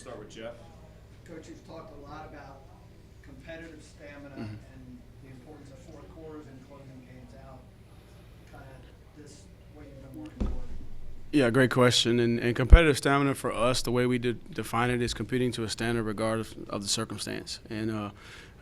start with Jeff. Coach, you've talked a lot about competitive stamina and the importance of fourth quarters and closing games out. Kind of this what you've been working toward. Yeah, great question. And competitive stamina for us, the way we define it, is competing to a standard regardless of the circumstance. And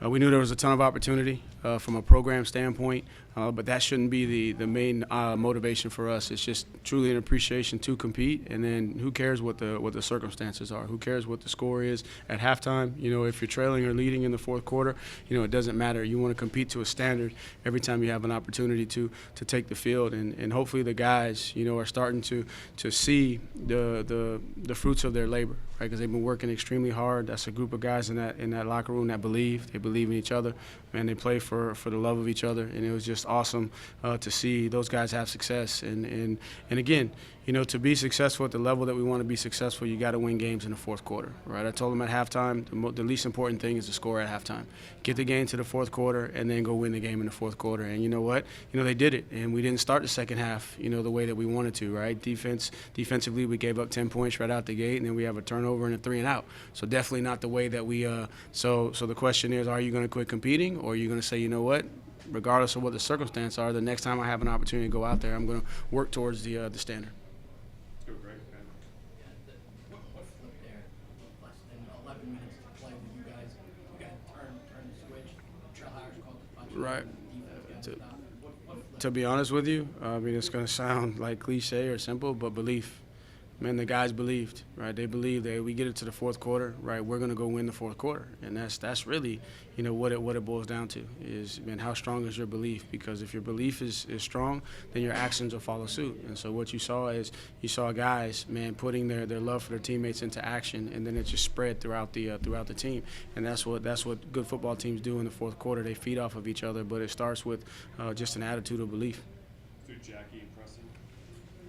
we knew there was a ton of opportunity from a program standpoint, but that shouldn't be the main motivation for us. It's just truly an appreciation to compete, and then who cares what the circumstances are? Who cares what the score is at halftime? You know, if you're trailing or leading in the fourth quarter, you know, it doesn't matter. You want to compete to a standard every time you have an opportunity to take the field, and hopefully the guys, you know, are starting to see the fruits of their labor, right? Because they've been working extremely hard. That's a group of guys in that locker room that believe. They believe in each other, and they play for the love of each other. And it was just awesome to see those guys have success. And again, you know, to be successful at the level that we want to be successful, you got to win games in the fourth quarter, right? I told them at halftime, the least important thing is to score at halftime. Get the game to the fourth quarter and then go win the game in the fourth quarter. And you know what? You know, they did it. And we didn't start the second half, you know, the way that we wanted to, right? Defensively, we gave up 10 points right out the gate, and then we have a turnover and a 3-and-out. So definitely not the way that we so the question is, are you going to quit competing, or are you going to say, you know what? Regardless of what the circumstances are, the next time I have an opportunity to go out there, I'm going to work towards the standard. Go, Greg. What flipped there? Less than 11 minutes to play with you guys. You guys turn the switch. Trail Hires called the punch. Right. Defense got stopped. What flipped? To be honest with you, I mean, it's going to sound like cliche or simple, but belief. Man, the guys believed, right? They believed that we get it to the fourth quarter, right? We're going to go win the fourth quarter, and that's really, you know, what it boils down to is, man, how strong is your belief? Because if your belief is strong, then your actions will follow suit. And so what you saw guys, man, putting their love for their teammates into action, and then it just spread throughout the team. And that's what good football teams do in the fourth quarter. They feed off of each other, but it starts with just an attitude of belief. Through Jackie and Preston.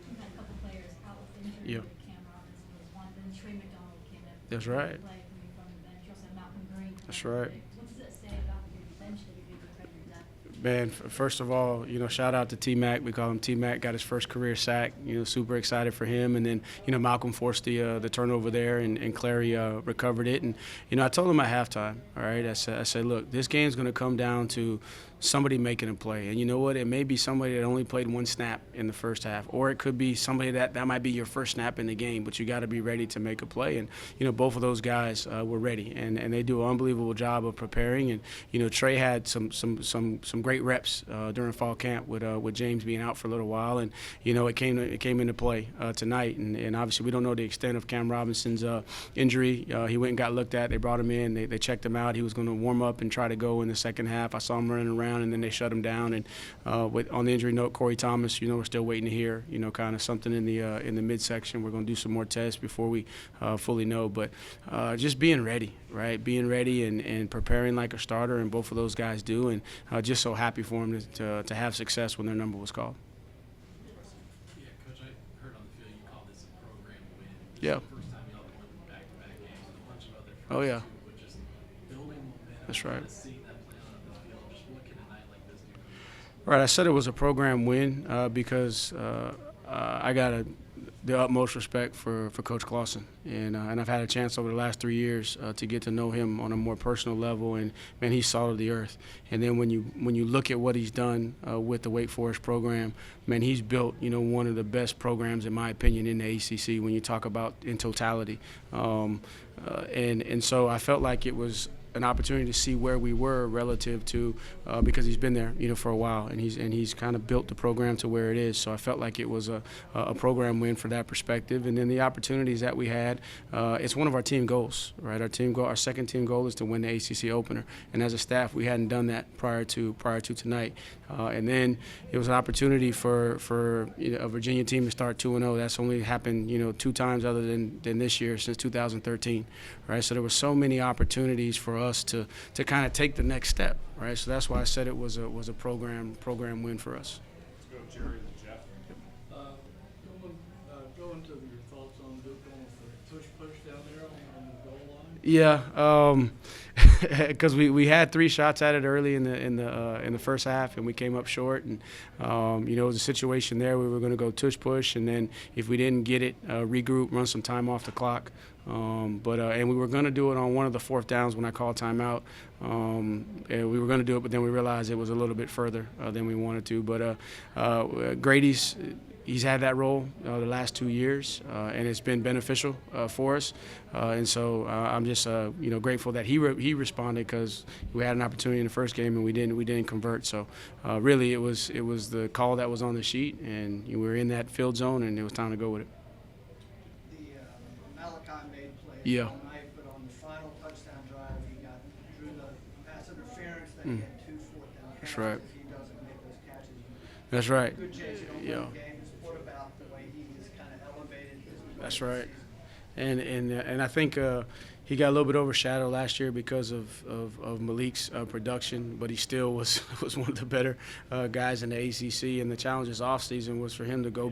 We've had a couple players out with injury. Yeah. Cam Robinson was one. Then Trey McDonald came in. That's right. Play from the bench. You also have Malcolm Green. That's right. What does it say about your bench that you're compared to that? Man, first of all, you know, shout out to T-Mac. We call him T-Mac. Got his first career sack. You know, super excited for him. And then, you know, Malcolm forced the turnover there, and Clary recovered it. And, you know, I told him at halftime, all right, I said, look, this game's going to come down to somebody making a play. And you know what? It may be somebody that only played one snap in the first half, or it could be somebody that might be your first snap in the game, but you got to be ready to make a play. And, you know, both of those guys were ready, and they do an unbelievable job of preparing. And, you know, Trey had some great reps during fall camp with James being out for a little while, and, you know, it came into play tonight. And obviously we don't know the extent of Cam Robinson's injury. He went and got looked at. They brought him in. They checked him out. He was going to warm up and try to go in the second half. I saw him running around, and then they shut him down. And on the injury note, Corey Thomas, you know, we're still waiting to hear, you know, kind of something in the midsection. We're going to do some more tests before we fully know. But just being ready, right? Being ready and preparing like a starter, and both of those guys do. And just so happy for them to have success when their number was called. Yeah, Coach, I heard on the field you called this a program win. Yeah. This is the first time y'all won back-to-back games, and a bunch of other Oh, yeah. too, but just building momentum. That's right. Seeing that play on the field, just what can a night like this do for you guys? Right, I said it was a program win because I got the utmost respect for Coach Clausen, and I've had a chance over the last 3 years to get to know him on a more personal level, and man, he's salt of the earth. And then when you look at what he's done with the Wake Forest program, man, he's built, you know, one of the best programs in my opinion in the ACC when you talk about in totality, and so I felt like it was an opportunity to see where we were relative to because he's been there, you know, for a while, and he's kind of built the program to where it is. So I felt like it was a program win for that perspective. And then the opportunities that we had, it's one of our team goals, right? Our second team goal is to win the ACC opener, and as a staff, we hadn't done that prior to tonight. And then it was an opportunity for you know, a Virginia team to start 2-0. That's only happened, you know, 2 times other than this year since 2013, right? So there were so many opportunities for us to kind of take the next step, right? So that's why I said it was a program win for us. Let's go, Jerry and Jeff. Go into your thoughts on going for push down there on the goal line. Yeah, because we had 3 shots at it early in the first half, and we came up short. And you know, it was a situation there we were going to go tush push, and then if we didn't get it, regroup, run some time off the clock. And we were going to do it on one of the fourth downs when I called timeout. And we were going to do it, but then we realized it was a little bit further than we wanted to. But he's had that role the last 2 years, and it's been beneficial for us. And so I'm just grateful that he responded, because we had an opportunity in the first game and we didn't convert. So really it was the call that was on the sheet, and we were in that field zone, and it was time to go with it. The Malachi made plays Yeah. all night, but on the final touchdown drive, he drew the pass interference, then he had 2 fourth-down That's catches. right. If he doesn't make those catches, That's right. good chance you don't Yeah. win the game. Just what about the way he has kind of elevated his play That's this right. season? And I think he got a little bit overshadowed last year because of Malik's production, but he still was one of the better guys in the ACC. And the challenge this offseason was for him to go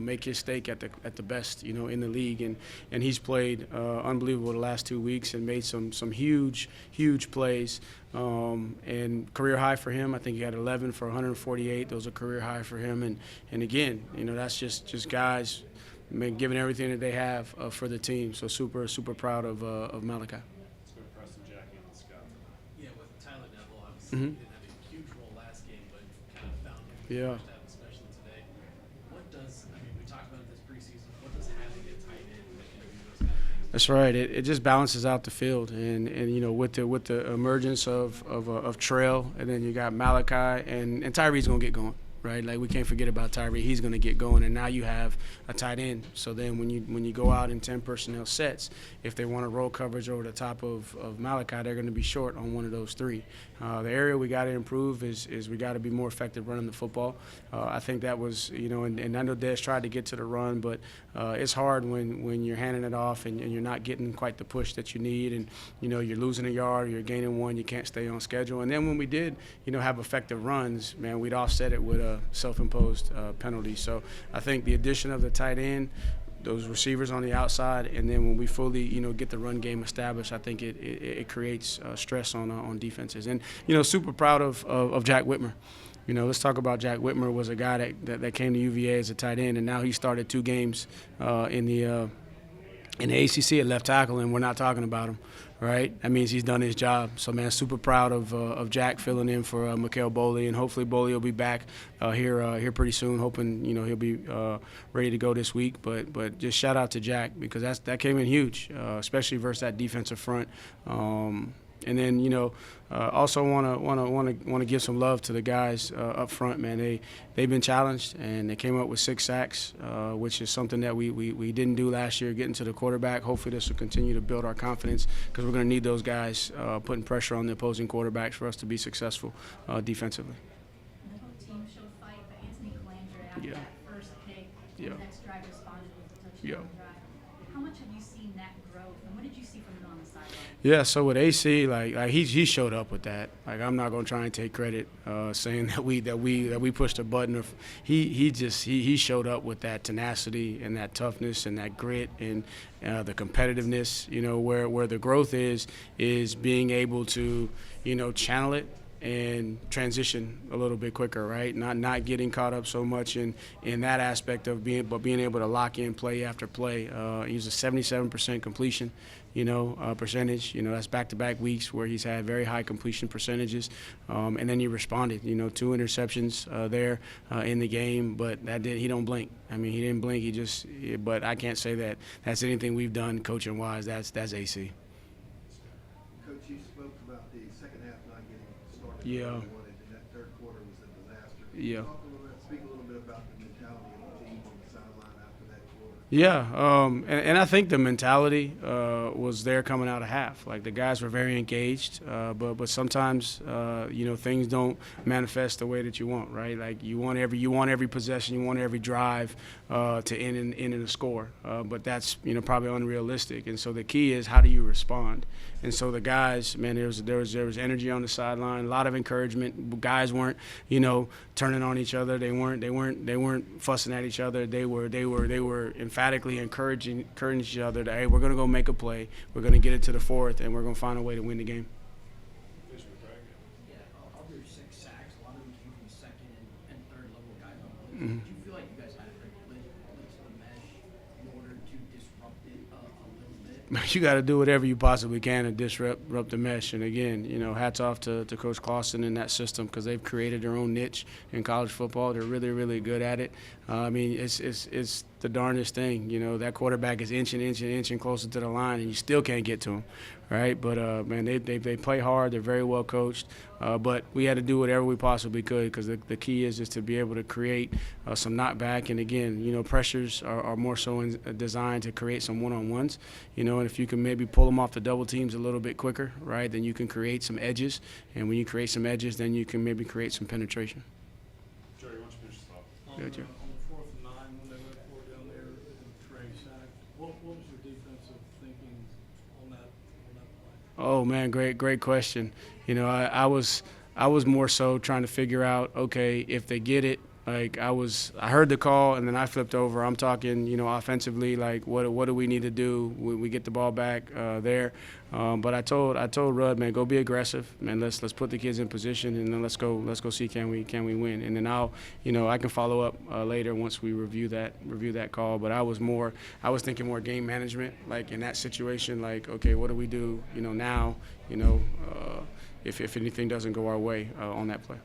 make his stake at the best in the league. And he's played unbelievable the last 2 weeks and made some huge plays. And career high for him. I think he had 11 for 148. Those are career high for him. And again, that's just guys giving everything that they have for the team. So super proud of Malachi. Let's go Preston, Jackie, and Scott. Yeah, with Tyler Neville, obviously he didn't have a huge role last game, but kind of found him in the Yeah. first half, especially today. We talked about it this preseason, what does having a tight end that can do those kind of things? That's right. It just balances out the field, and with the emergence of Trail, and then you got Malachi, and Tyree's gonna get going. Right, like we can't forget about Tyree. He's going to get going, and now you have a tight end. So then when you go out in 10 personnel sets, if they want to roll coverage over the top of Malachi, they're going to be short on one of those three. The area we got to improve is we got to be more effective running the football. I think that was and I know Des tried to get to the run, but it's hard when you're handing it off and you're not getting quite the push that you need, and you're losing a yard, or you're gaining one, you can't stay on schedule. And then when we did have effective runs, man, we'd offset it with a self-imposed penalty. So I think the addition of the tight end, those receivers on the outside, and then when we fully get the run game established, I think it creates stress on defenses. And super proud of Jack Whitmer. Let's talk about Jack Whitmer. Was a guy that came to UVA as a tight end, and now he started 2 games in the ACC at left tackle, and we're not talking about him. Right, that means he's done his job. So, man, super proud of Jack filling in for Mikael Boley, and hopefully Boley will be back here pretty soon. Hoping he'll be ready to go this week. But just shout out to Jack, because that came in huge, especially versus that defensive front. And then also want to give some love to the guys up front, man. They've been challenged, and they came up with 6 sacks, which is something that we didn't do last year, getting to the quarterback. Hopefully this will continue to build our confidence, because we're going to need those guys putting pressure on the opposing quarterbacks for us to be successful defensively. The whole team showed fight, but Anthony Calandra after Yeah. that first pick, Yeah. the next drive responded with a touchdown Yeah. drive. How much have you seen that growth, and what did you see from him on the sideline? Yeah, so with AC, like he showed up with that. Like, I'm not gonna try and take credit saying that we pushed a button. He showed up with that tenacity and that toughness and that grit and the competitiveness. Where the growth is being able to channel it and transition a little bit quicker, right? Not getting caught up so much in that aspect of being able to lock in play after play. He's a 77% completion, percentage. That's back-to-back weeks where he's had very high completion percentages, and then he responded. 2 interceptions there in the game, but he don't blink. I mean, he didn't blink. But I can't say that that's anything we've done coaching wise. That's AC. Coach, you spoke about the second half not getting started. Yeah. And that third quarter was a disaster. Yeah. Speak a little bit about the mentality of the team on the sideline after that quarter. Yeah, and I think the mentality was there coming out of half. Like, the guys were very engaged, but sometimes things don't manifest the way that you want, right? Like, you want every possession, you want every drive to end in a score, but that's probably unrealistic. And so the key is, how do you respond? And so the guys, man, there was energy on the sideline, a lot of encouragement. Guys weren't turning on each other. They weren't fussing at each other. They were emphatically encouraging each other that, hey, we're going to go make a play, we're going to get it to the fourth, and we're going to find a way to win the game. Fish with Greg. Yeah, of your 6 sacks, a lot of them came from second and third level guys on blitz. Mhm. Did you feel like you guys had to blitz the mesh in order to disrupt it a little bit? you got to do whatever you possibly can to disrupt the mesh. And again, hats off to Coach Clausen and that system, because they've created their own niche in college football. They're really, really good at it. I mean, it's the darndest thing. That quarterback is inching closer to the line, and you still can't get to him, right? But man, they play hard. They're very well coached. But we had to do whatever we possibly could, because the key is just to be able to create some knockback. And again, pressures are more so designed to create some one-on-ones. And if you can maybe pull them off the double teams a little bit quicker, right, then you can create some edges. And when you create some edges, then you can maybe create some penetration. Jerry, why don't you finish this off? On Good, the Joe. 4th and 9, when they went for it down there and Trey sacked, what was your defensive thinking on that play? Oh man, great question. I was more so trying to figure out, okay, if they get it, like I heard the call and then I flipped over. I'm talking, offensively, like what do we need to do when we get the ball back there? But I told Rudd, man, go be aggressive, man. Let's put the kids in position, and then let's go see can we win. And then I can follow up later once we review that call. But I was thinking more game management, like in that situation, like okay, what do we do, now, if anything doesn't go our way on that play.